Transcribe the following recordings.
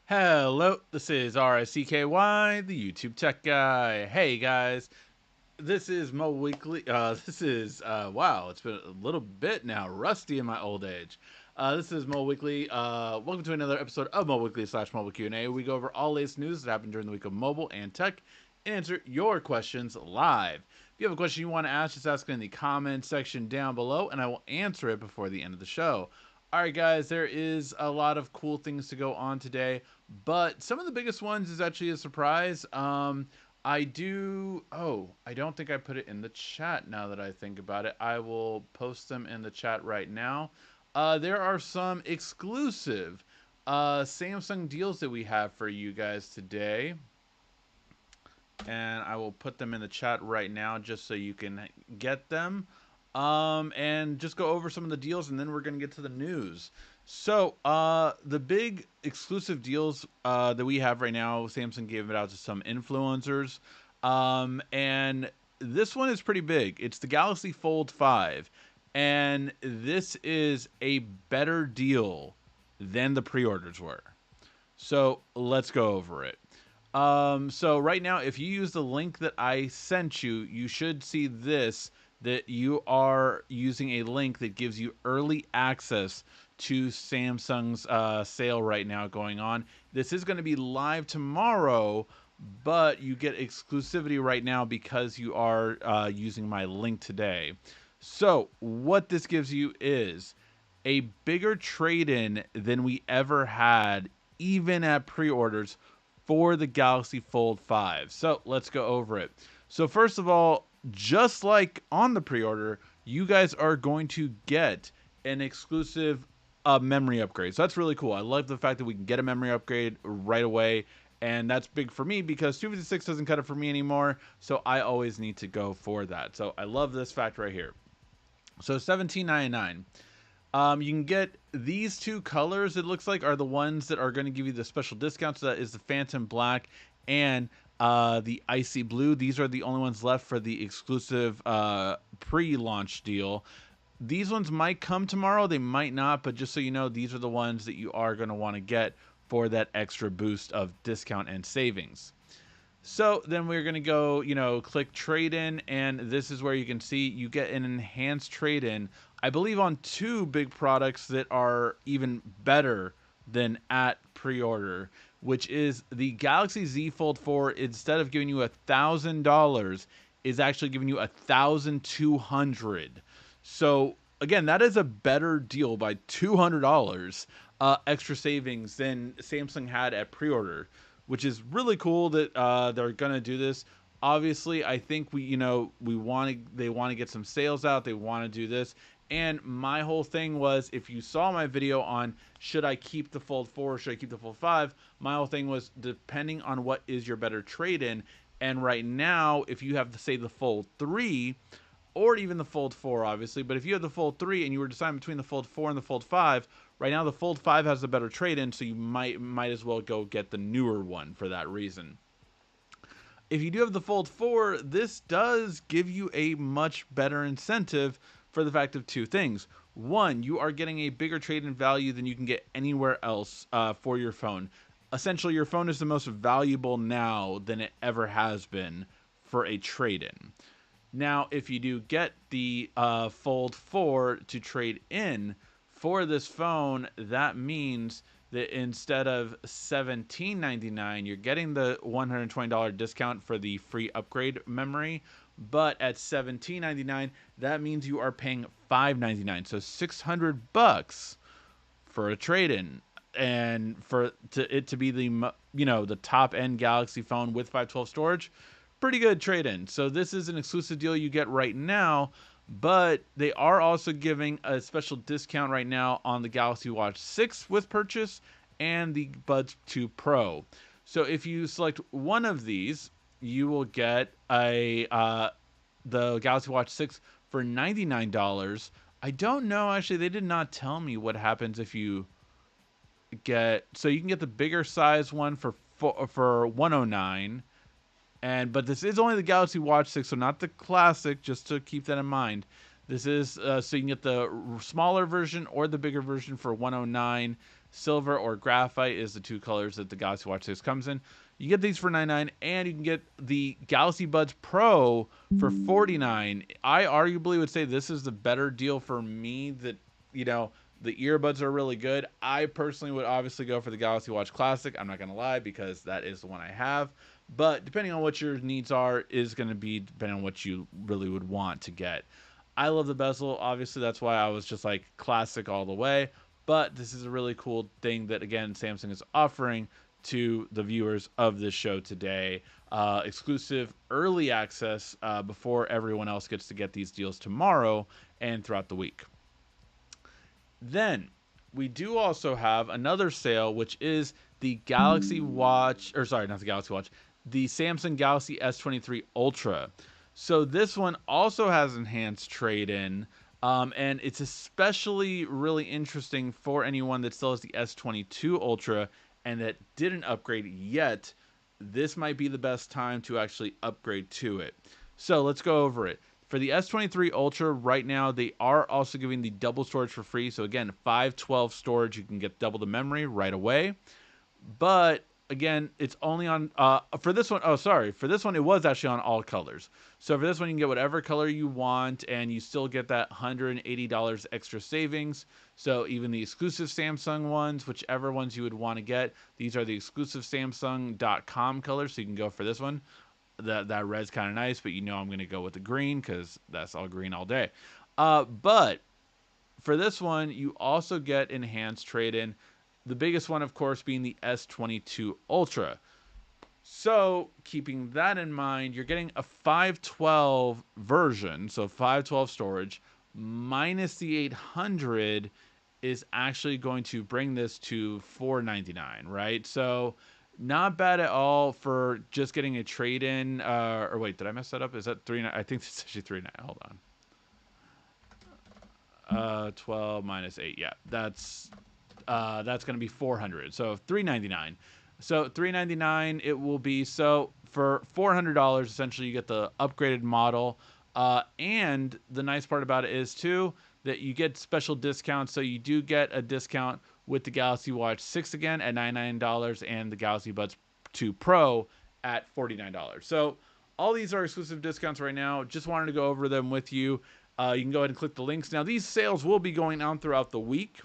Hello, this is RICKY, the YouTube Tech Guy. Hey guys, this is Mo Weekly. Wow, it's been a little bit now, rusty in my old age. This is Mo Weekly. Welcome to another episode of Mo Weekly / Mobile Q&A. We go over all latest news that happened during the week of mobile and tech and answer your questions live. If you have a question you want to ask, just ask it in the comment section down below, and I will answer it before the end of the show. All right, guys, there is a lot of cool things to go on today, but some of the biggest ones is actually a surprise. I don't think I put it in the chat now that I think about it. I will post them in the chat right now. There are some exclusive Samsung deals that we have for you guys today. And I will put them in the chat right now just so you can get them. And just go over some of the deals, and then we're going to get to the news. So, the big exclusive deals that we have right now, Samsung gave it out to some influencers. And this one is pretty big. It's the Galaxy Fold 5. And this is a better deal than the pre-orders were. So, let's go over it. So right now, if you use the link that I sent you, you should see this, that you are using a link that gives you early access to Samsung's sale right now going on. This is going to be live tomorrow, but you get exclusivity right now because you are using my link today. So what this gives you is a bigger trade-in than we ever had, even at pre-orders, for the Galaxy Fold 5. So let's go over it. So first of all, just like on the pre-order, you guys are going to get an exclusive memory upgrade. So that's really cool. I love the fact that we can get a memory upgrade right away. And that's big for me because 256 doesn't cut it for me anymore. So I always need to go for that. So I love this fact right here. So $17.99. You can get these two colors, it looks like, are the ones that are going to give you the special discounts. So that is the Phantom Black and the Icy Blue. These are the only ones left for the exclusive pre-launch deal. These ones might come tomorrow. They might not, but just so you know, these are the ones that you are going to want to get for that extra boost of discount and savings. So then we're going to go, click trade-in, and this is where you can see you get an enhanced trade-in, I believe, on two big products that are even better than at pre-order, which is the Galaxy Z Fold 4. Instead of giving you $1,000, is actually giving you $1,200. So again, that is a better deal by $200 extra savings than Samsung had at pre-order, which is really cool that they're gonna do this. Obviously, I think they want to get some sales out. They want to do this. And my whole thing was, if you saw my video on should I keep the Fold 4 or should I keep the Fold 5, my whole thing was depending on what is your better trade-in. And right now, if you have, say, the Fold 3 or even the Fold 4, obviously, but if you have the Fold 3 and you were deciding between the Fold 4 and the Fold 5, right now the Fold 5 has a better trade-in, so you might as well go get the newer one for that reason. If you do have the Fold 4, this does give you a much better incentive for the fact of two things. One, you are getting a bigger trade-in value than you can get anywhere else for your phone. Essentially, your phone is the most valuable now than it ever has been for a trade-in. Now, if you do get the Fold 4 to trade in for this phone, that means that instead of $17.99, you're getting the $120 discount for the free upgrade memory. But at $17.99, that means you are paying $5.99, so $600 for a trade-in, and for it to be the top end Galaxy phone with 512 storage. Pretty good trade-in. So this is an exclusive deal you get right now, but they are also giving a special discount right now on the Galaxy Watch 6 with purchase and the Buds 2 Pro. So if you select one of these, you will get the Galaxy Watch 6 for $99. I don't know, actually, they did not tell me what happens if you get, so you can get the bigger size one for $109. But this is only the Galaxy Watch 6, so not the classic, just to keep that in mind. This is so you can get the smaller version or the bigger version for $109. Silver or graphite is the two colors that the Galaxy Watch 6 comes in. You get these for $99, and you can get the Galaxy Buds Pro for $49. I arguably would say this is the better deal for me. That, you know, the earbuds are really good. I personally would obviously go for the Galaxy Watch Classic. I'm not going to lie, because that is the one I have. But depending on what your needs are, is going to be depending on what you really would want to get. I love the bezel. Obviously, that's why I was just like classic all the way. But this is a really cool thing that, again, Samsung is offering to the viewers of this show today. Exclusive early access before everyone else gets to get these deals tomorrow and throughout the week. Then we do also have another sale, which is the Galaxy Watch, or sorry, not the Galaxy Watch, the Samsung Galaxy S23 Ultra. So this one also has enhanced trade-in, and it's especially really interesting for anyone that still has the S22 Ultra and that didn't upgrade yet. This might be the best time to actually upgrade to it. So let's go over it. For the S23 Ultra, right now, they are also giving the double storage for free. So again, 512 storage, you can get double the memory right away. But again, it's only on, for this one, for this one, it was actually on all colors. So for this one, you can get whatever color you want, and you still get that $180 extra savings. So even the exclusive Samsung ones, whichever ones you would want to get, these are the exclusive Samsung.com colors, so you can go for this one. That red's kind of nice, but you know I'm going to go with the green because that's all green all day. But for this one, you also get enhanced trade-in. The biggest one, of course, being the S22 Ultra. So keeping that in mind, you're getting a 512 version, so 512 storage, minus the 800 is actually going to bring this to $499, right? So not bad at all for just getting a trade-in. Or wait, did I mess that up? Is that $399? I think it's actually $399. Hold on. 12 minus 8. Yeah, that's going to be 400. So $399. So $399 it will be. So for $400, essentially you get the upgraded model. And the nice part about it is too that you get special discounts. So you do get a discount with the Galaxy Watch 6 again at $99 and the Galaxy Buds 2 Pro at $49. So all these are exclusive discounts right now. Just wanted to go over them with you. You can go ahead and click the links. Now, these sales will be going on throughout the week.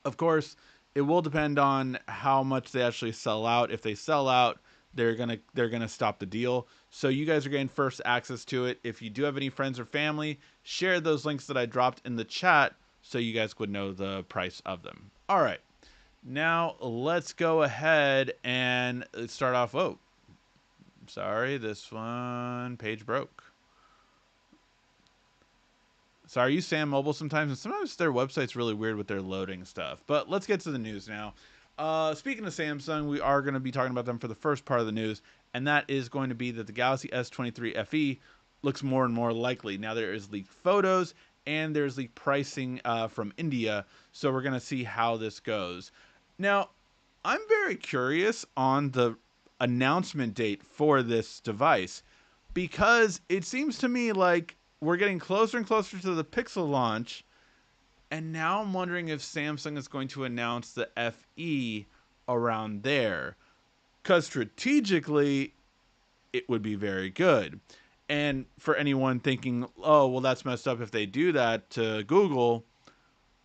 Of course, it will depend on how much they actually sell out. If they sell out, they're gonna stop the deal. So you guys are getting first access to it. If you do have any friends or family, share those links that I dropped in the chat so you guys would know the price of them. All right, now let's go ahead and start off. Oh, sorry, this one page broke. Sorry, I use Sam Mobile sometimes, and sometimes their website's really weird with their loading stuff. But let's get to the news now. Speaking of Samsung, we are going to be talking about them for the first part of the news, and that is going to be that the Galaxy S23 FE looks more and more likely. Now, there is leaked photos, and there's leaked pricing from India, so we're going to see how this goes. Now, I'm very curious on the announcement date for this device, because it seems to me like we're getting closer and closer to the Pixel launch, and now I'm wondering if Samsung is going to announce the FE around there. Because strategically, it would be very good. And for anyone thinking, oh, well, that's messed up if they do that to Google,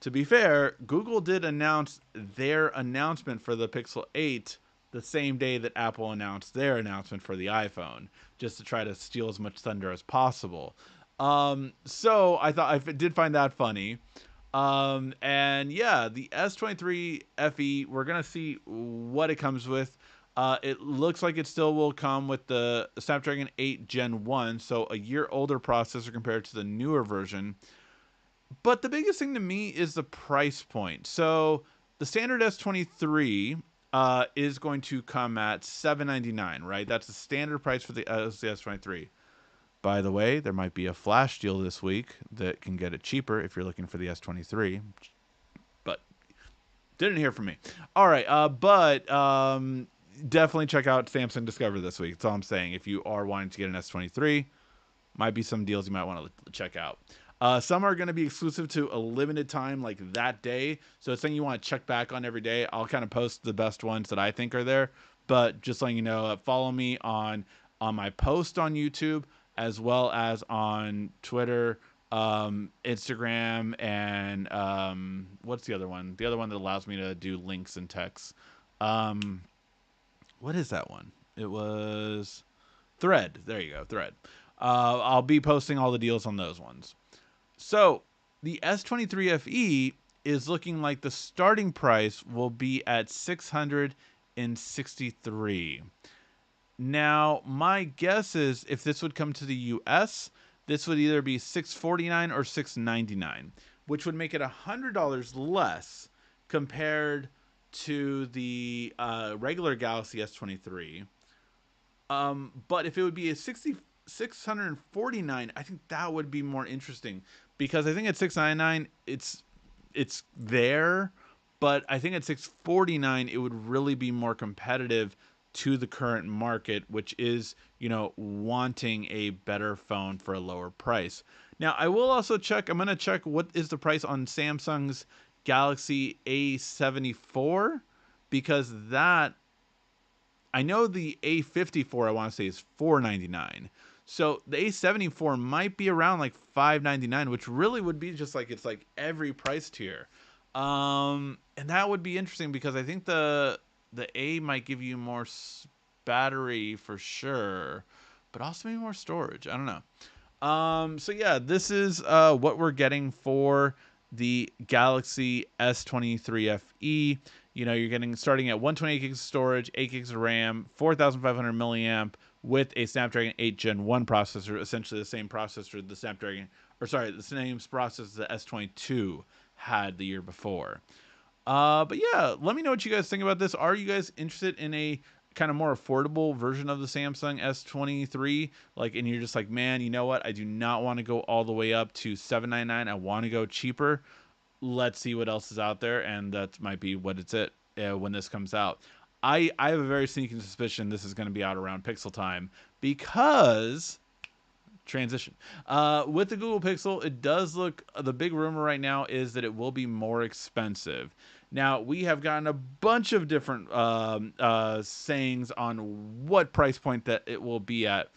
to be fair, Google did announce their announcement for the Pixel 8 the same day that Apple announced their announcement for the iPhone, just to try to steal as much thunder as possible. So I thought I did find that funny. And yeah, the S23 FE, we're going to see what it comes with. It looks like it still will come with the Snapdragon 8 Gen 1, so a year older processor compared to the newer version. But the biggest thing to me is the price point. So the standard S23 is going to come at $799, right? That's the standard price for the S23. By the way, there might be a flash deal this week that can get it cheaper if you're looking for the S23. But didn't hear from me. All right, but definitely check out Samsung Discover this week. That's all I'm saying. If you are wanting to get an S23, might be some deals you might want to check out. Some are going to be exclusive to a limited time, like that day. So it's something you want to check back on every day. I'll kind of post the best ones that I think are there. But just letting you know, follow me on my post on YouTube as well as on Twitter, Instagram, and what's the other one? The other one that allows me to do links and text. Um, what is that one? It was Thread. There you go, Thread. I'll be posting all the deals on those ones. So the S23 FE is looking like the starting price will be at 663. Now, my guess is if this would come to the US, this would either be 649 or 699, which would make it $100 less compared to the regular Galaxy S23. But if it would be a 649, I think that would be more interesting because I think at 699 it's there, but I think at 649 it would really be more competitive to the current market, which is, wanting a better phone for a lower price. Now, I will also check, I'm going to check what is the price on Samsung's Galaxy A74 because that I know the A54 I want to say is $499. So the A74 might be around like $599, which really would be just like it's like every price tier. And that would be interesting because I think the A might give you more battery for sure, but also maybe more storage. I don't know. So yeah, this is what we're getting for the Galaxy S23 FE. You're getting starting at 128 gigs of storage, 8 gigs of RAM, 4,500 milliamp with a Snapdragon 8 Gen 1 processor, essentially the same processor the same processor the S22 had the year before. But yeah, let me know what you guys think about this. Are you guys interested in a kind of more affordable version of the Samsung S23? And you're just like, man, you know what? I do not want to go all the way up to $799. I want to go cheaper. Let's see what else is out there, and that might be what it's at when this comes out. I have a very sneaking suspicion this is going to be out around Pixel time because transition. With the Google Pixel, it does look, the big rumor right now is that it will be more expensive. Now, we have gotten a bunch of different sayings on what price point that it will be at,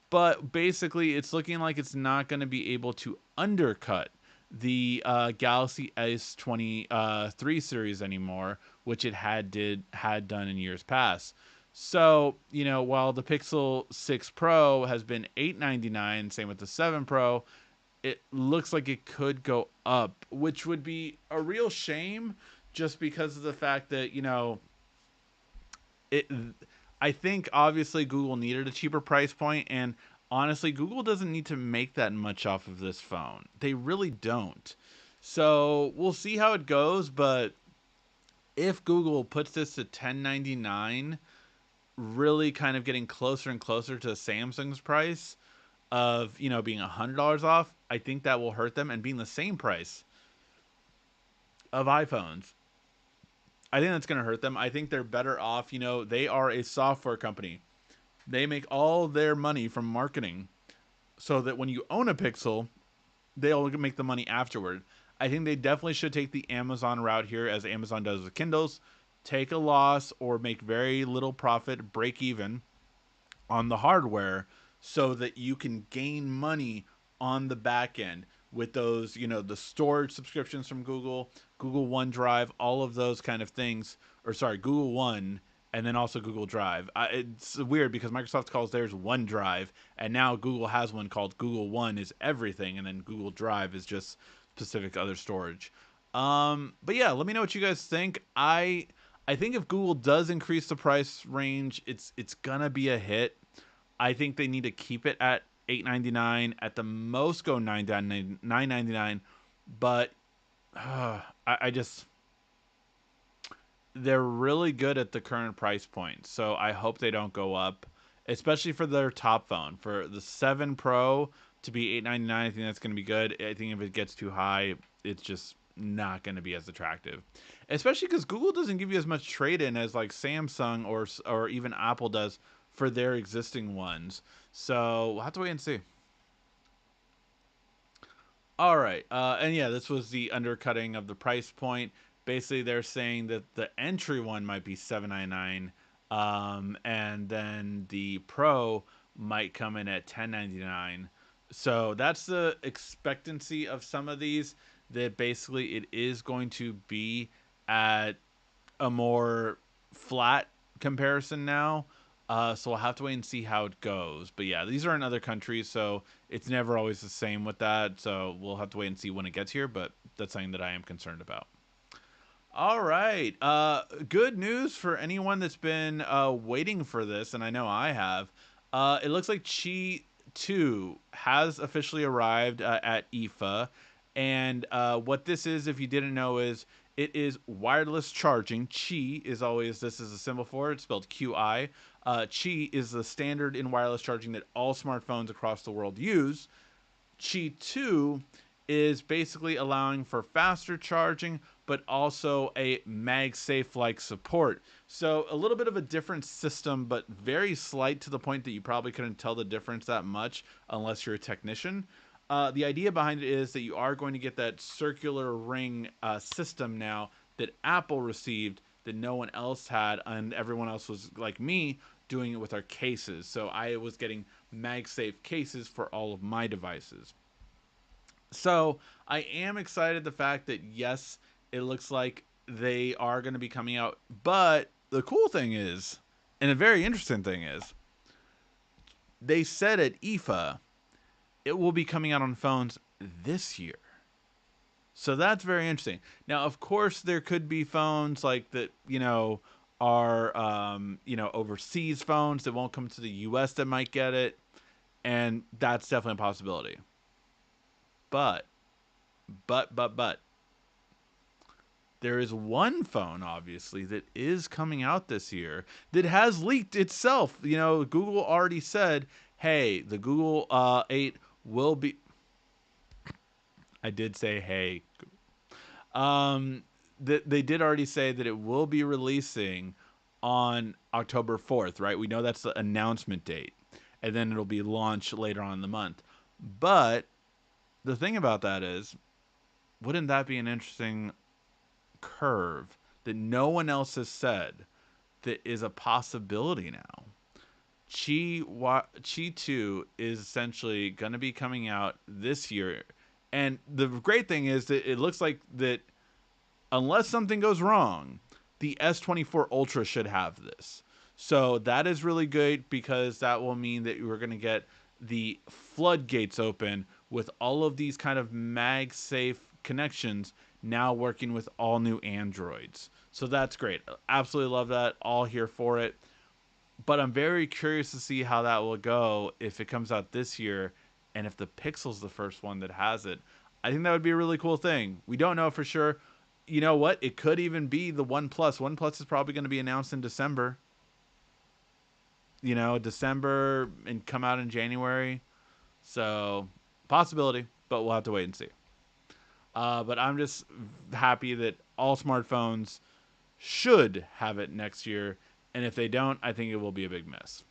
but basically it's looking like it's not going to be able to undercut the Galaxy S23 series anymore, which it had done in years past. So, while the Pixel 6 Pro has been $899, same with the 7 Pro, it looks like it could go up, which would be a real shame just because of the fact that, it I think obviously Google needed a cheaper price point, and honestly Google doesn't need to make that much off of this phone. They really don't. So, we'll see how it goes, but if Google puts this to $1099, really kind of getting closer and closer to Samsung's price of, being $100 off, I think that will hurt them, and being the same price of iPhones, I think that's going to hurt them. I think they're better off. They are a software company. They make all their money from marketing, so that when you own a Pixel, they'll make the money afterward. I think they definitely should take the Amazon route here, as Amazon does with Kindles. Take a loss or make very little profit, break even on the hardware, so that you can gain money on the back end with those, the storage subscriptions from Google OneDrive, all of those kind of things. Or sorry, Google One, and then also Google Drive. It's weird because Microsoft calls theirs OneDrive, and now Google has one called Google One is everything, and then Google Drive is just specific other storage. But yeah, let me know what you guys think. I think if Google does increase the price range, it's gonna be a hit. I think they need to keep it at $899, at the most go $999, but I just, they're really good at the current price point, so I hope they don't go up, especially for their top phone. For the 7 Pro to be $899, I think that's going to be good. I think if it gets too high, it's just not going to be as attractive, especially because Google doesn't give you as much trade-in as like Samsung or even Apple does for their existing ones. So we'll have to wait and see. All right. And yeah, this was the undercutting of the price point. Basically, they're saying that the entry one might be 799, and then the Pro might come in at 1099. So that's the expectancy of some of these. That basically it is going to be at a more flat comparison now. So we'll have to wait and see how it goes. But yeah, these are in other countries, so it's never always the same with that. So we'll have to wait and see when it gets here. But that's something that I am concerned about. All right. Good news for anyone that's been waiting for this, and I know I have. It looks like Qi 2 has officially arrived at IFA. And what this is, if you didn't know, is it is wireless charging. Qi is always, this is a symbol for it. It's spelled QI. Qi is the standard in wireless charging that all smartphones across the world use. Qi 2 is basically allowing for faster charging, but also a MagSafe like support. So a little bit of a different system, but very slight to the point that you probably couldn't tell the difference that much unless you're a technician. The idea behind it is that you are going to get that circular ring system now that Apple received that no one else had, and everyone else was like me doing it with our cases. So I was getting MagSafe cases for all of my devices. So I am excited the fact that yes, it looks like they are going to be coming out. But the cool thing is, and a very interesting thing is, they said at IFA it will be coming out on phones this year. So that's very interesting. Now, of course, there could be phones like that, are overseas phones that won't come to the U.S. that might get it, and that's definitely a possibility. But, but, there is one phone, obviously, that is coming out this year that has leaked itself. Google already said, hey, the Google 8 will be. I did say, hey. They did already say that it will be releasing on October 4th, right? We know that's the announcement date. And then it'll be launched later on in the month. But the thing about that is, wouldn't that be an interesting curve that no one else has said that is a possibility now? Chi 2 is essentially going to be coming out this year. And the great thing is that it looks like that unless something goes wrong, the S24 Ultra should have this. So that is really good because that will mean that we're going to get the floodgates open with all of these kind of MagSafe connections now working with all new Androids. So that's great. Absolutely love that. All here for it. But I'm very curious to see how that will go if it comes out this year and if the Pixel's the first one that has it. I think that would be a really cool thing. We don't know for sure. You know what? It could even be the OnePlus. OnePlus is probably going to be announced in December. December and come out in January. So, possibility, but we'll have to wait and see. But I'm just happy that all smartphones should have it next year. And if they don't, I think it will be a big mess.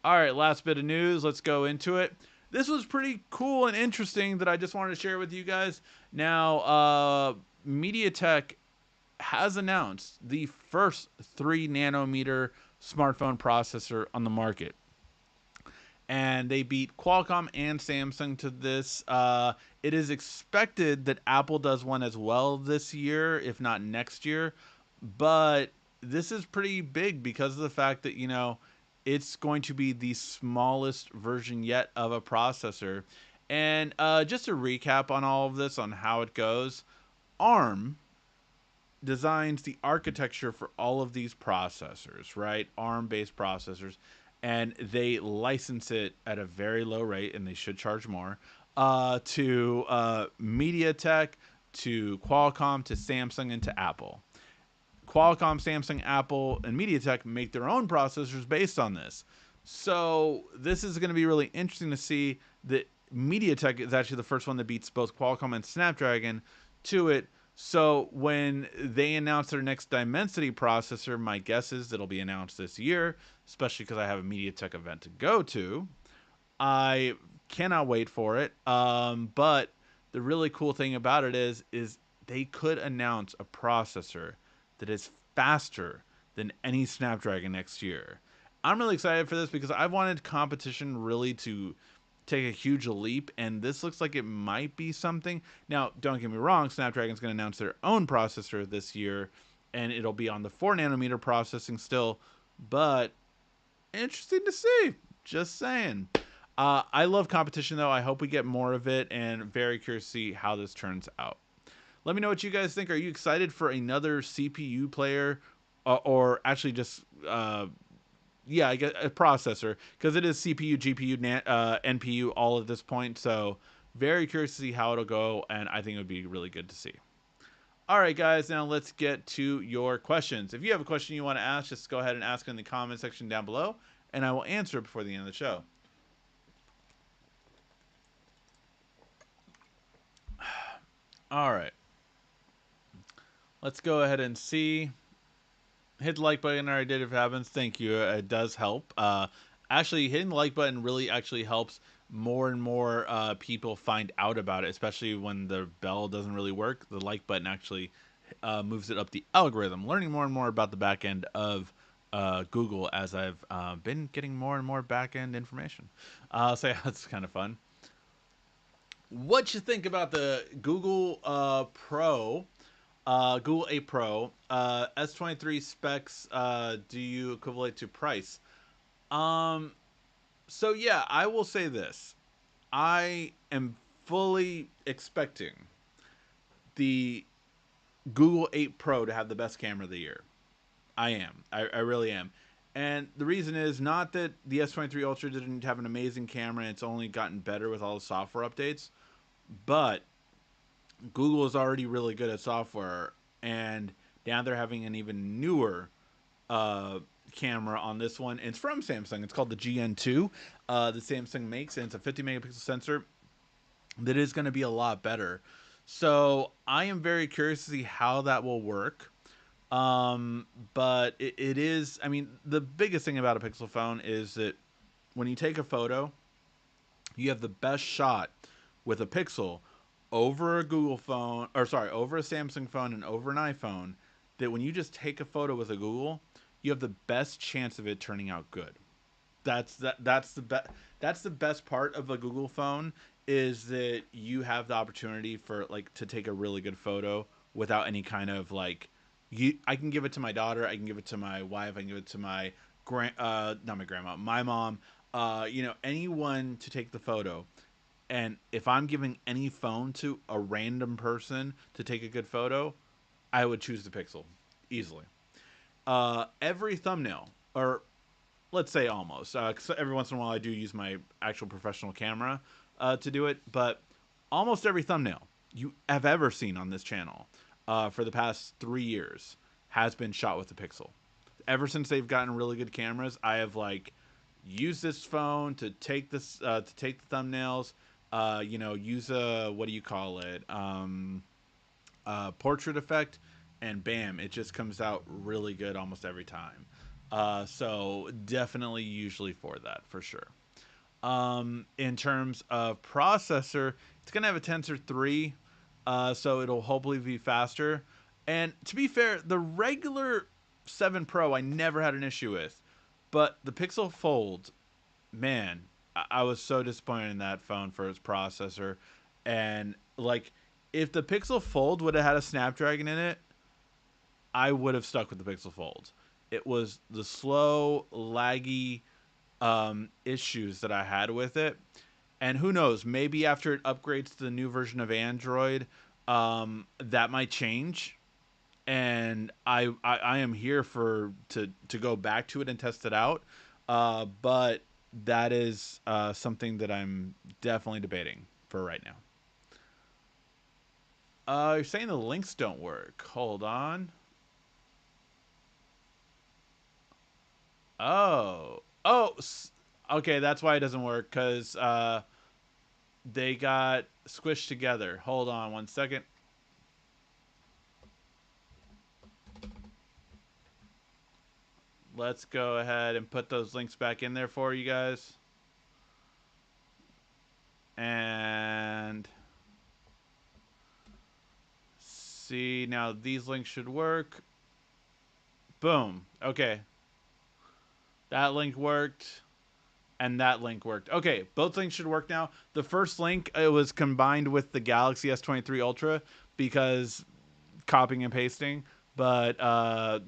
All right, last bit of news. Let's go into it. This was pretty cool and interesting that I just wanted to share with you guys. Now, MediaTek has announced the first 3 nanometer smartphone processor on the market. And they beat Qualcomm and Samsung to this. It is expected that Apple does one as well this year, if not next year. But this is pretty big because of the fact that, it's going to be the smallest version yet of a processor. And just to recap on all of this, on how it goes, ARM designs the architecture for all of these processors, right? ARM-based processors, and they license it at a very low rate, and they should charge more, to MediaTek, to Qualcomm, to Samsung, and to Apple. Qualcomm, Samsung, Apple, and MediaTek make their own processors based on this. So this is going to be really interesting to see that MediaTek is actually the first one that beats both Qualcomm and Snapdragon to it. So when they announce their next Dimensity processor, my guess is it'll be announced this year, especially because I have a MediaTek event to go to. I cannot wait for it. But the really cool thing about it is they could announce a processor that is faster than any Snapdragon next year. I'm really excited for this because I wanted competition really to take a huge leap, and this looks like it might be something. Now, don't get me wrong, Snapdragon's going to announce their own processor this year, and it'll be on the 4 nanometer processing still, but interesting to see. Just saying. I love competition though. I hope we get more of it, and very curious to see how this turns out. Let me know what you guys think. Are you excited for another CPU player, or actually just yeah, I guess a processor, because it is CPU, GPU, NPU all at this point. So very curious to see how it'll go, and I think it would be really good to see. All right, guys, now let's get to your questions. If you have a question you want to ask, just go ahead and ask in the comment section down below, and I will answer it before the end of the show. All right, let's go ahead and see. Hit the like button. I already did if it happens. Thank you. It does help. Actually, hitting the like button really actually helps more and more people find out about it, especially when the bell doesn't really work. The like button actually moves it up the algorithm. Learning more and more about the back end of Google as I've been getting more and more back end information. So yeah, that's kind of fun. What you think about the Google Pro? Google 8 Pro, S23 specs, do you equivalent to price? Um, so yeah, I will say this. I am fully expecting the Google 8 Pro to have the best camera of the year. I am. I really am. And the reason is not that the S23 Ultra didn't have an amazing camera and it's only gotten better with all the software updates, but Google is already really good at software, and now they're having an even newer uh, camera on this one. It's from Samsung. It's called the GN2 that Samsung makes, and it's a 50 megapixel sensor that is going to be a lot better. So I am very curious to see how that will work. But it is, I mean, the biggest thing about a Pixel phone is that when you take a photo, you have the best shot with a Pixel over a Google phone, or sorry, over a Samsung phone and over an iPhone, that when you just take a photo with a Google, you have the best chance of it turning out good. That's the best part of a Google phone, is that you have the opportunity for like to take a really good photo without any kind of like, I can give it to my daughter, I can give it to my wife, I can give it to my not my grandma, my mom, anyone to take the photo. And if I'm giving any phone to a random person to take a good photo, I would choose the Pixel easily. Every thumbnail, or let's say almost, 'cause every once in a while I do use my actual professional camera to do it, but almost every thumbnail you have ever seen on this channel for the past 3 years has been shot with the Pixel. Ever since they've gotten really good cameras, I have like used this phone to take the thumbnails. Use a, what do you call it? Portrait effect, and bam, it just comes out really good almost every time. So definitely, usually for that for sure. In terms of processor, it's gonna have a Tensor 3, so it'll hopefully be faster. And to be fair, the regular 7 Pro I never had an issue with, but the Pixel Fold, man, I was so disappointed in that phone for its processor. And like, if the Pixel Fold would have had a Snapdragon in it, I would have stuck with the Pixel Fold. It was the slow, laggy issues that I had with it. And who knows, maybe after it upgrades to the new version of Android, that might change. And I am here to go back to it and test it out. But that is something that I'm definitely debating for right now. You're saying the links don't work. Hold on. Oh, okay. That's why it doesn't work, because they got squished together. Hold on one second. Let's go ahead and put those links back in there for you guys. And see. Now these links should work. Boom. Okay. That link worked. And that link worked. Okay, both links should work now. The first link, it was combined with the Galaxy S23 Ultra because copying and pasting. But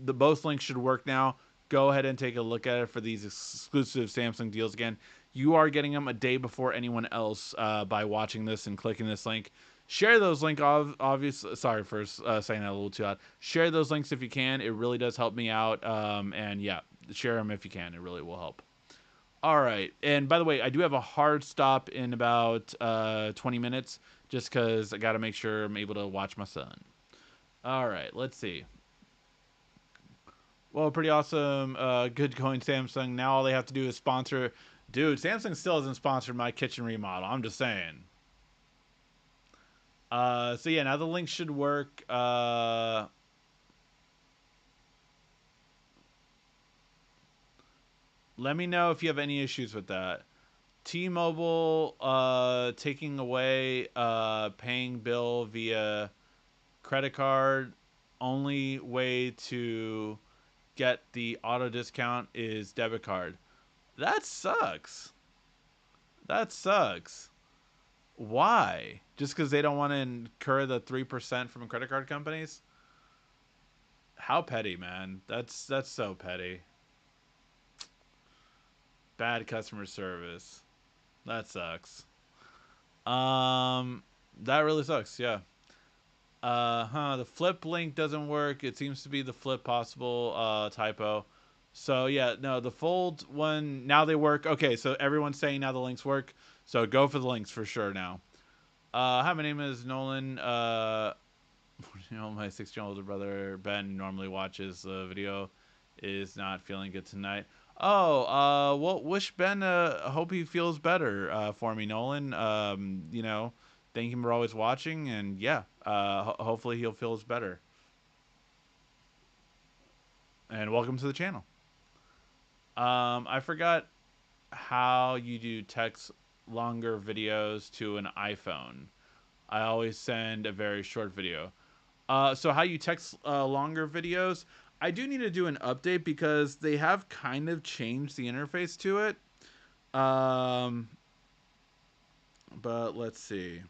the both links should work now. Go ahead and take a look at it for these exclusive Samsung deals. Again, you are getting them a day before anyone else by watching this and clicking this link. Share those links, obviously. Sorry for saying that a little too loud. Share those links if you can. It really does help me out. And yeah, share them if you can. It really will help. All right. And by the way, I do have a hard stop in about 20 minutes just because I got to make sure I'm able to watch my son. All right. Let's see. Well, pretty awesome. Good going, Samsung. Now all they have to do is sponsor. Dude, Samsung still hasn't sponsored my kitchen remodel. I'm just saying. So yeah, now the link should work. Let me know if you have any issues with that. T-Mobile taking away paying bill via credit card. Only way to get the auto discount is debit card. That sucks. That sucks. Why? Just because they don't want to incur the 3% from credit card companies? How petty, man. That's so petty. Bad customer service. That sucks. Um, that really sucks. Yeah. The flip link doesn't work. It seems to be the flip possible typo. So yeah, no, the fold one now they work. Okay, so everyone's saying now the links work. So go for the links for sure now. Hi, my name is Nolan. My 6-year-old older brother Ben normally watches the video. Is not feeling good tonight. Oh, well, wish Ben. Hope he feels better. For me, Nolan. Thank him for always watching, and yeah, hopefully he'll feel better. And welcome to the channel. I forgot how you do text longer videos to an iPhone. I always send a very short video. So how you text longer videos? I do need to do an update because they have kind of changed the interface to it. But let's see.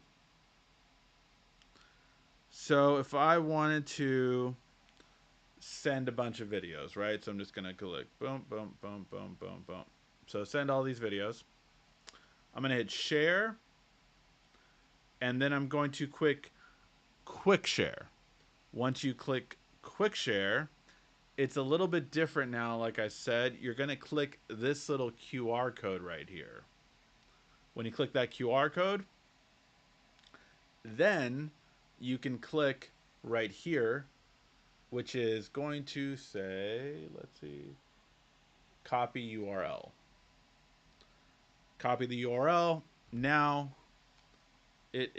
So if I wanted to send a bunch of videos, right? So I'm just gonna click boom, boom, boom, boom, boom, boom. So send all these videos. I'm gonna hit share, and then I'm going to quick share. Once you click quick share, it's a little bit different now. Like I said, you're gonna click this little QR code right here. When you click that QR code, then you can click right here, which is going to say, let's see, copy URL. Copy the URL. Now it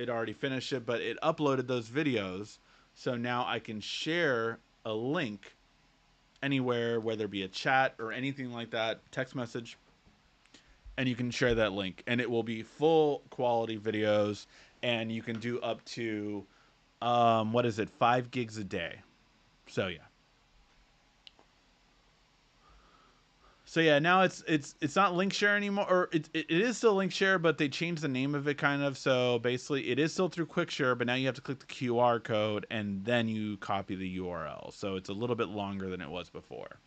already finished it, but it uploaded those videos. So now I can share a link anywhere, whether it be a chat or anything like that, text message, and you can share that link. And it will be full quality videos, and you can do up to, 5 gigs a day. So yeah. So yeah, now it's not link share anymore, or it is still link share, but they changed the name of it kind of. So basically, it is still through quick share, but now you have to click the QR code and then you copy the URL. So it's a little bit longer than it was before.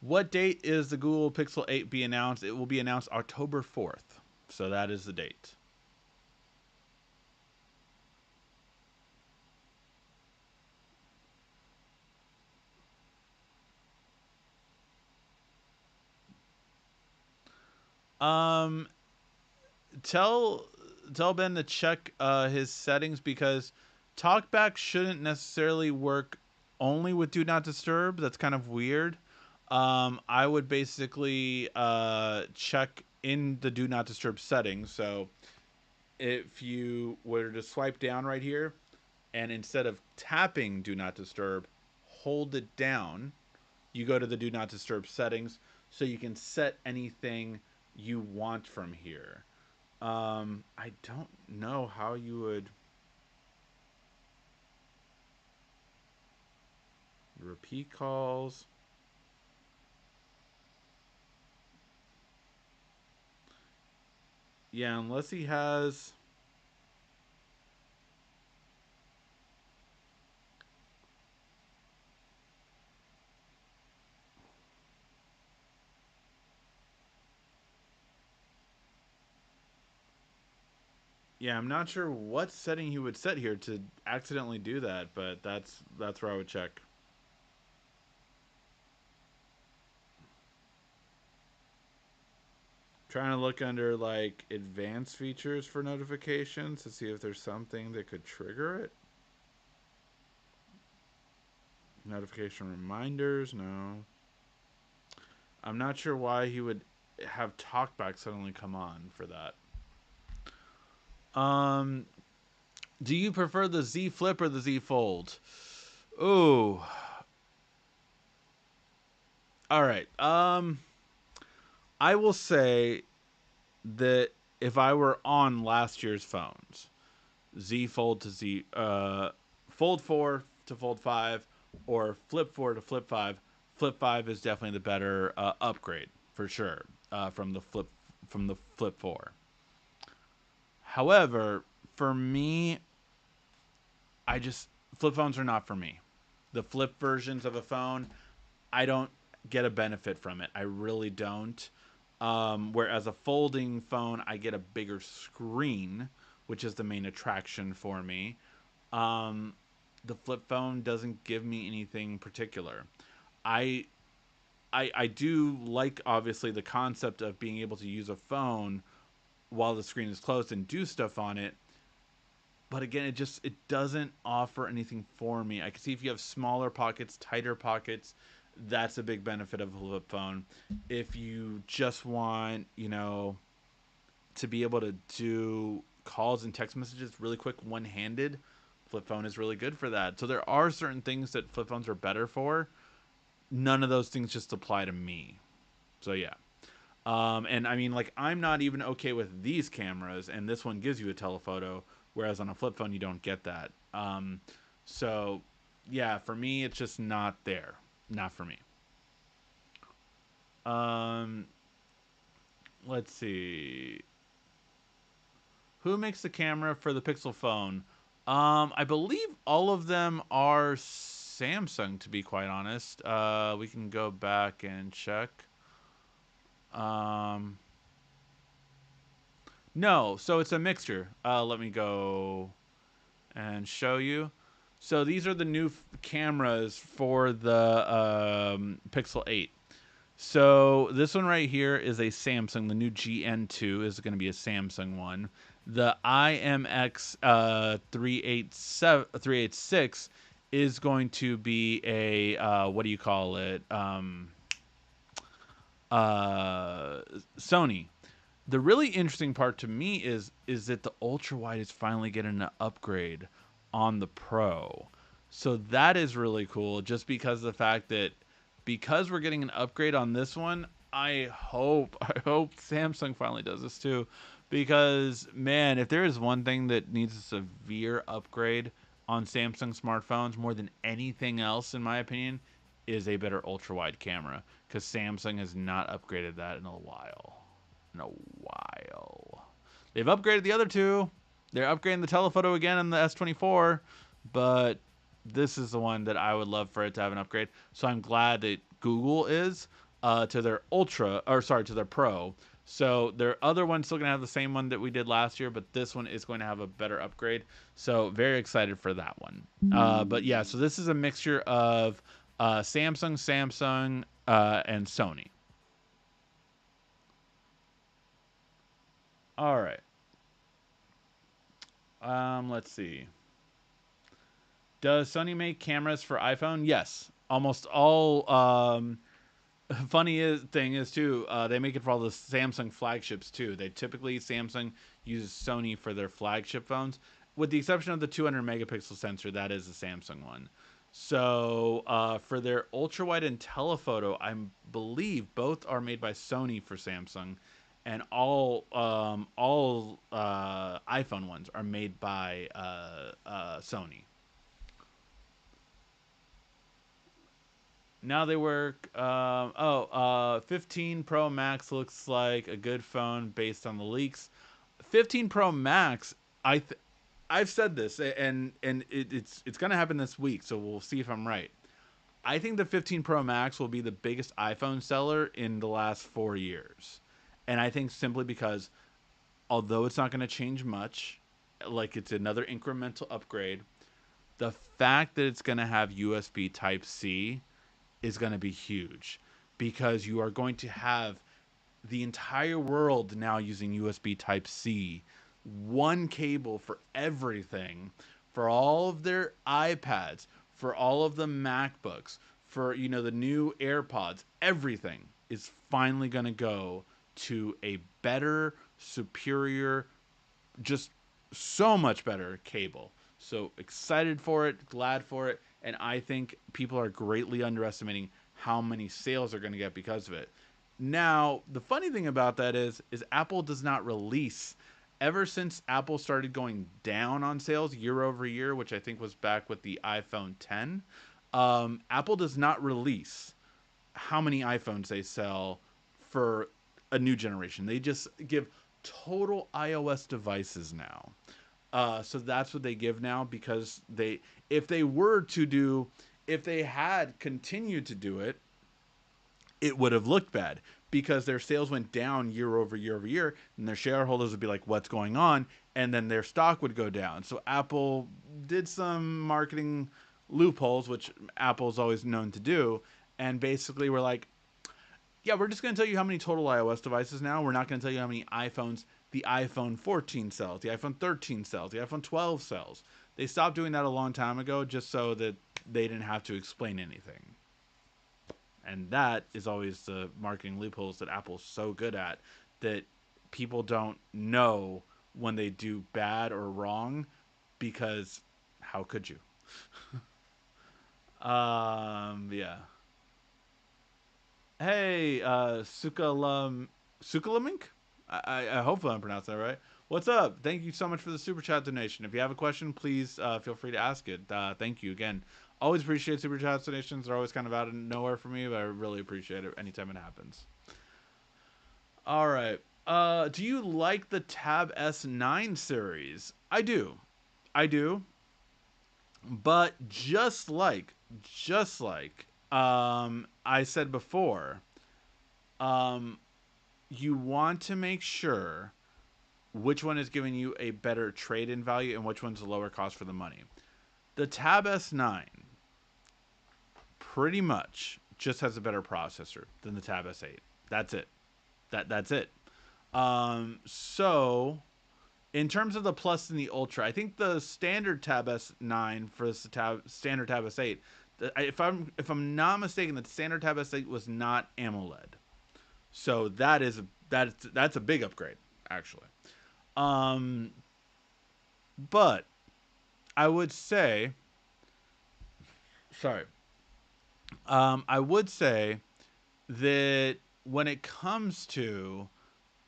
What date is the Google Pixel 8 be announced? It will be announced October 4th. So that is the date. Um, tell Ben to check his settings because TalkBack shouldn't necessarily work only with Do Not Disturb. That's kind of weird. I would basically check in the Do Not Disturb settings. So if you were to swipe down right here and instead of tapping Do Not Disturb, hold it down, you go to the Do Not Disturb settings so you can set anything you want from here. I don't know how you would repeat calls. Yeah, unless he has. Yeah, I'm not sure what setting he would set here to accidentally do that, but that's where I would check. Trying to look under like advanced features for notifications to see if there's something that could trigger it. Notification reminders, no. I'm not sure why he would have talkback suddenly come on for that. Um, do you prefer the Z Flip or the Z Fold? Ooh, all right. I will say that if I were on last year's phones, Z Fold to Z Fold 4 to Fold 5 or Flip 4 to Flip 5. Flip 5 is definitely the better upgrade for sure from the Flip 4. However, for me, I just flip phones are not for me. The flip versions of a phone, I don't get a benefit from it. I really don't. Whereas a folding phone, I get a bigger screen, which is the main attraction for me. Um, the flip phone doesn't give me anything particular. I I do like obviously the concept of being able to use a phone while the screen is closed and do stuff on it. But again, it doesn't offer anything for me. I can see if you have smaller pockets, tighter pockets, that's a big benefit of a flip phone. If you just want, to be able to do calls and text messages really quick one-handed, flip phone is really good for that. So there are certain things that flip phones are better for. None of those things just apply to me. So yeah. And I mean, like, I'm not even okay with these cameras, and this one gives you a telephoto, whereas on a flip phone, you don't get that. So, yeah, for me, it's just not there. Not for me. Um, let's see. Who makes the camera for the Pixel phone? I believe all of them are Samsung, to be quite honest. We can go back and check. Um, no, so it's a mixture. Let me go and show you. So these are the new cameras for the Pixel 8. So this one right here is a Samsung. The new GN2 is going to be a Samsung one. The IMX 386 is going to be a what do you call it? Sony. The really interesting part to me is that the ultra wide is finally getting an upgrade on the Pro. So that is really cool just because of the fact that because we're getting an upgrade on this one, I hope Samsung finally does this too, because man, if there is one thing that needs a severe upgrade on Samsung smartphones more than anything else in my opinion is a better ultra wide camera, because Samsung has not upgraded that in a while. In a while. They've upgraded the other two. They're upgrading the telephoto again in the S24, but this is the one that I would love for it to have an upgrade. So I'm glad that Google is to their Ultra, or sorry, to their Pro. So their other one's still gonna have the same one that we did last year, but this one is going to have a better upgrade. So very excited for that one. But yeah, so this is a mixture of Samsung, and Sony. All right. Let's see. Does Sony make cameras for iPhone? Yes. Almost all. Thing is too. They make it for all the Samsung flagships too. They typically Samsung uses Sony for their flagship phones, with the exception of the 200 megapixel sensor. That is a Samsung one. So for their ultra wide and telephoto, I believe both are made by Sony for Samsung, and all iPhone ones are made by Sony. Now they work. 15 Pro Max looks like a good phone based on the leaks. 15 Pro Max, I've said this, and it's gonna happen this week, so we'll see if I'm right. I think the 15 Pro Max will be the biggest iPhone seller in the last 4 years, and I think simply because although it's not going to change much, like it's another incremental upgrade, the fact that it's going to have USB Type C is going to be huge because you are going to have the entire world now using USB Type C, one cable for everything, for all of their iPads, for all of the MacBooks, for the new AirPods, everything is finally going to go to a better, superior, just so much better cable. So excited for it, glad for it, and I think people are greatly underestimating how many sales they're going to get because of it. Now, the funny thing about that is Apple does not release ever since Apple started going down on sales year over year, which I think was back with the iPhone 10. Apple does not release how many iPhones they sell for a new generation. They just give total iOS devices now. So that's what they give now because if they were to do, if they had continued to do it, it would have looked bad because their sales went down year over year over year, and their shareholders would be like, "What's going on?" And then their stock would go down. So Apple did some marketing loopholes, which Apple's always known to do, and basically we're like, yeah, we're just going to tell you how many total iOS devices now. We're not going to tell you how many iPhones the iPhone 14 sells, the iPhone 13 sells, the iPhone 12 sells. They stopped doing that a long time ago just so that they didn't have to explain anything. And that is always the marketing loopholes that Apple's so good at, that people don't know when they do bad or wrong because how could you? Yeah. Hey, Sukalamink? I hopefully I'm pronouncing that right. What's up? Thank you so much for the super chat donation. If you have a question, please feel free to ask it. Thank you again. Always appreciate super chat donations. They're always kind of out of nowhere for me, but I really appreciate it anytime it happens. All right. Do you like the Tab S9 series? I do. I do. But just like I said before, um, you want to make sure which one is giving you a better trade-in value and which one's a lower cost for the money. The Tab S9 pretty much just has a better processor than the Tab S8. That's it. That's it. So in terms of the Plus and the Ultra, I think the standard Tab S9 for the standard Tab S8, if I'm not mistaken, the standard Tab S8 was not AMOLED. So that's a big upgrade actually. Um, but I would say, sorry, I would say that when it comes to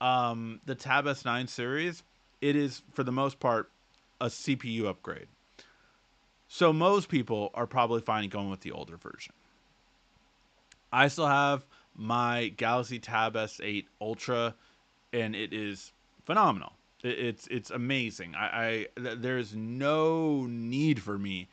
the Tab S9 series, it is for the most part a CPU upgrade. So most people are probably fine going with the older version. I still have my Galaxy Tab S8 Ultra, and it is phenomenal. It's amazing. There's no need for me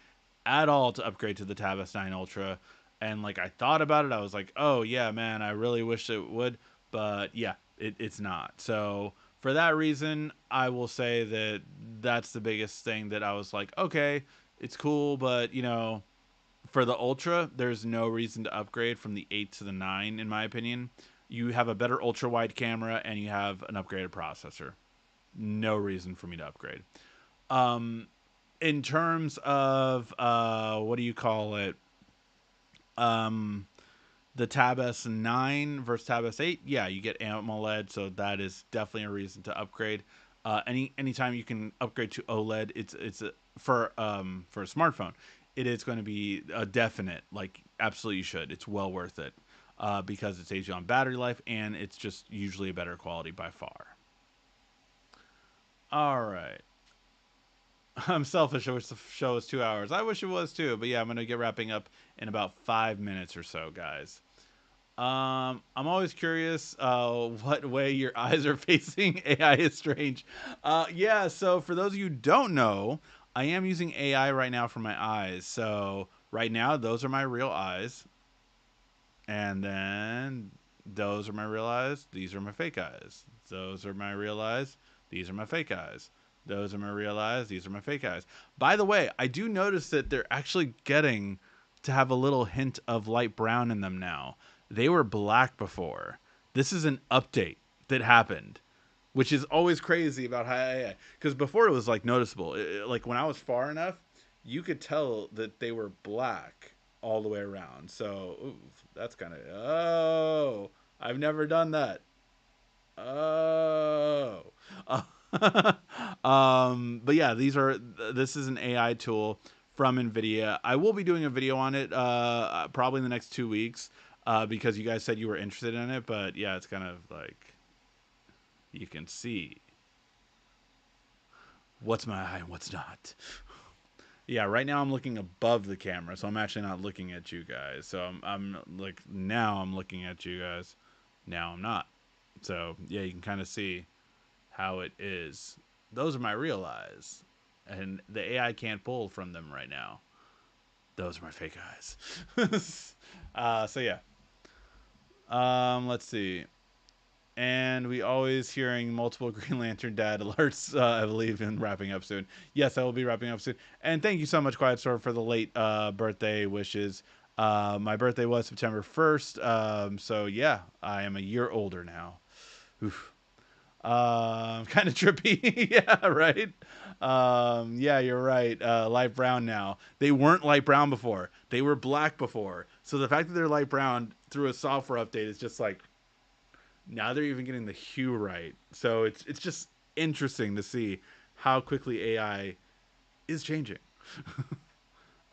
at all to upgrade to the Tab S9 Ultra, and like I thought about it, I was like, oh yeah, man, I really wish it would, but yeah, it's not. So for that reason, I will say that that's the biggest thing that I was like, okay, it's cool, but for the Ultra, there's no reason to upgrade from the 8 to the 9, in my opinion. You have a better ultra wide camera and you have an upgraded processor. No reason for me to upgrade. Um, in terms of what do you call it? Um, the Tab S9 versus Tab S8, yeah, you get AMOLED, so that is definitely a reason to upgrade. Anytime you can upgrade to OLED, for a smartphone, it is going to be a definite, like absolutely you should. It's well worth it because it saves you on battery life and it's just usually a better quality by far. All right. I'm selfish. I wish the show was 2 hours. I wish it was too. But yeah, I'm gonna get wrapping up in about 5 minutes or so, guys. I'm always curious what way your eyes are facing. AI is strange. Yeah, so for those of you who don't know, I am using AI right now for my eyes. So right now, those are my real eyes. And then those are my real eyes. These are my fake eyes. Those are my real eyes. These are my fake eyes. Those are my real eyes. These are my fake eyes. By the way, I do notice that they're actually getting to have a little hint of light brown in them now. They were black before. This is an update that happened, which is always crazy about how, because before it was like noticeable. Like when I was far enough, you could tell that they were black all the way around. So ooh, that's kind of I've never done that. Oh. But yeah, this is an AI tool from NVIDIA. I will be doing a video on it probably in the next 2 weeks because you guys said you were interested in it. But yeah, it's kind of like you can see what's my eye and what's not. Yeah, right now I'm looking above the camera, so I'm actually not looking at you guys. So I'm like now I'm looking at you guys. Now I'm not. So yeah, you can kind of see how it is. Those are my real eyes, and the AI can't pull from them right now. Those are my fake eyes. So yeah. Let's see. And we always hearing multiple Green Lantern Dad alerts. I believe in wrapping up soon. Yes, I will be wrapping up soon. And thank you so much, Quiet Storm, for the late birthday wishes. My birthday was September 1st. So yeah, I am a year older now. Oof. Kind of trippy. Yeah, right. Yeah, you're right. Light brown now. They weren't light brown before. They were black before. So the fact that they're light brown through a software update is just like now they're even getting the hue right. So it's just interesting to see how quickly AI is changing.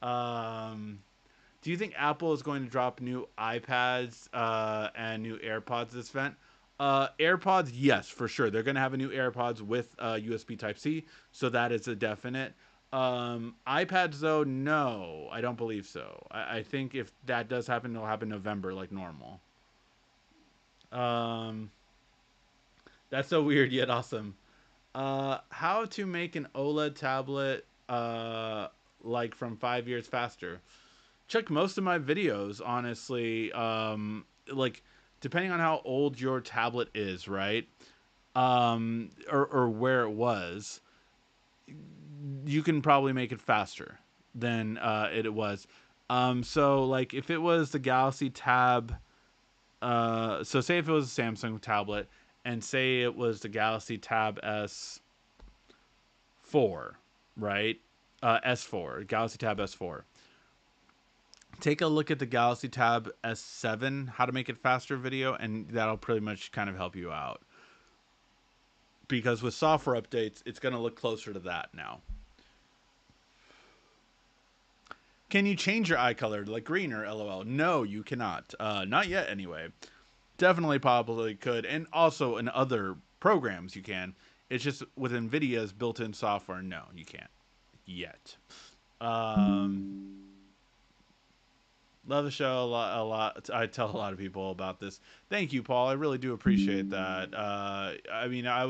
um, do you think Apple is going to drop new iPads and new AirPods this event? AirPods, yes, for sure. They're going to have a new AirPods with USB Type C, so that is a definite. iPads, though, no, I don't believe so. I think if that does happen, it'll happen November like normal. Um, that's so weird yet awesome. How to make an OLED tablet like from 5 years faster? Check most of my videos, honestly. Like depending on how old your tablet is, right? Or where it was, you can probably make it faster than it was. So like if it was the Galaxy Tab, so say if it was a Samsung tablet, and say it was the Galaxy Tab S4, right? S4, Galaxy Tab S4. Take a look at the Galaxy Tab S7, how to make it faster video, and that'll pretty much kind of help you out. Because with software updates, it's going to look closer to that now. Can you change your eye color to like green or LOL? No, you cannot. Not yet, anyway. Definitely, probably could, and also in other programs you can. It's just with NVIDIA's built-in software. No, you can't yet. Um, Love the show a lot. A lot. I tell a lot of people about this. Thank you, Paul. I really do appreciate that. I mean, I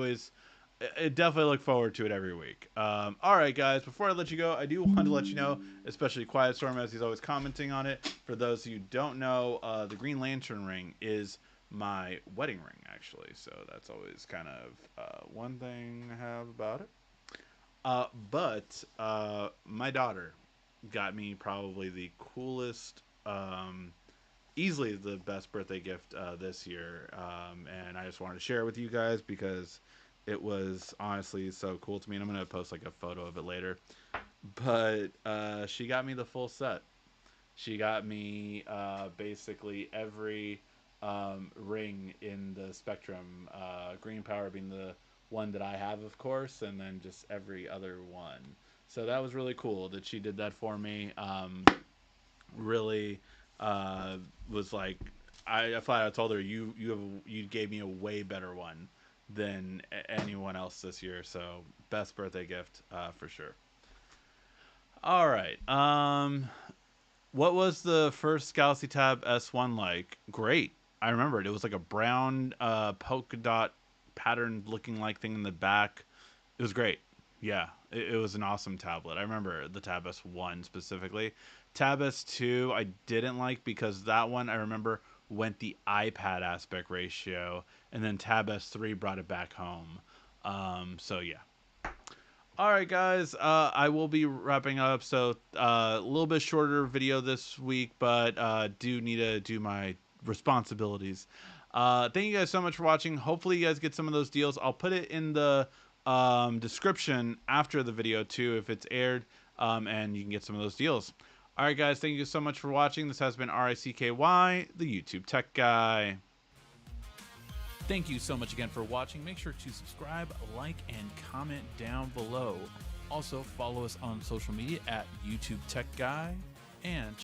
definitely look forward to it every week. All right, guys. Before I let you go, I do want to let you know, especially Quiet Storm, as he's always commenting on it. For those of you who don't know, the Green Lantern ring is my wedding ring, actually. So that's always kind of one thing I have about it. But my daughter got me probably the coolest, easily the best birthday gift this year. And I just wanted to share it with you guys because it was honestly so cool to me. And I'm going to post like a photo of it later. But she got me the full set. She got me basically every ring in the spectrum. Green Power being the one that I have, of course, and then just every other one. So that was really cool that she did that for me. Really was like I flat out told her you gave me a way better one than anyone else this year. So best birthday gift for sure. All right. What was the first Galaxy Tab S1 like? Great. I remember it. It was like a brown polka dot pattern looking like thing in the back. It was great. Yeah, it was an awesome tablet. I remember the Tab S1 specifically. Tab S2 I didn't like because that one I remember went the iPad aspect ratio, and then Tab S3 brought it back home. So yeah, all right, guys. I will be wrapping up. So a little bit shorter video this week, but do need to do my responsibilities. Thank you guys so much for watching. Hopefully, you guys get some of those deals. I'll put it in the description after the video too, if it's aired, and you can get some of those deals. All right, guys. Thank you so much for watching. This has been RICKY, the YouTube Tech Guy. Thank you so much again for watching. Make sure to subscribe, like, and comment down below. Also, follow us on social media at YouTube Tech Guy, and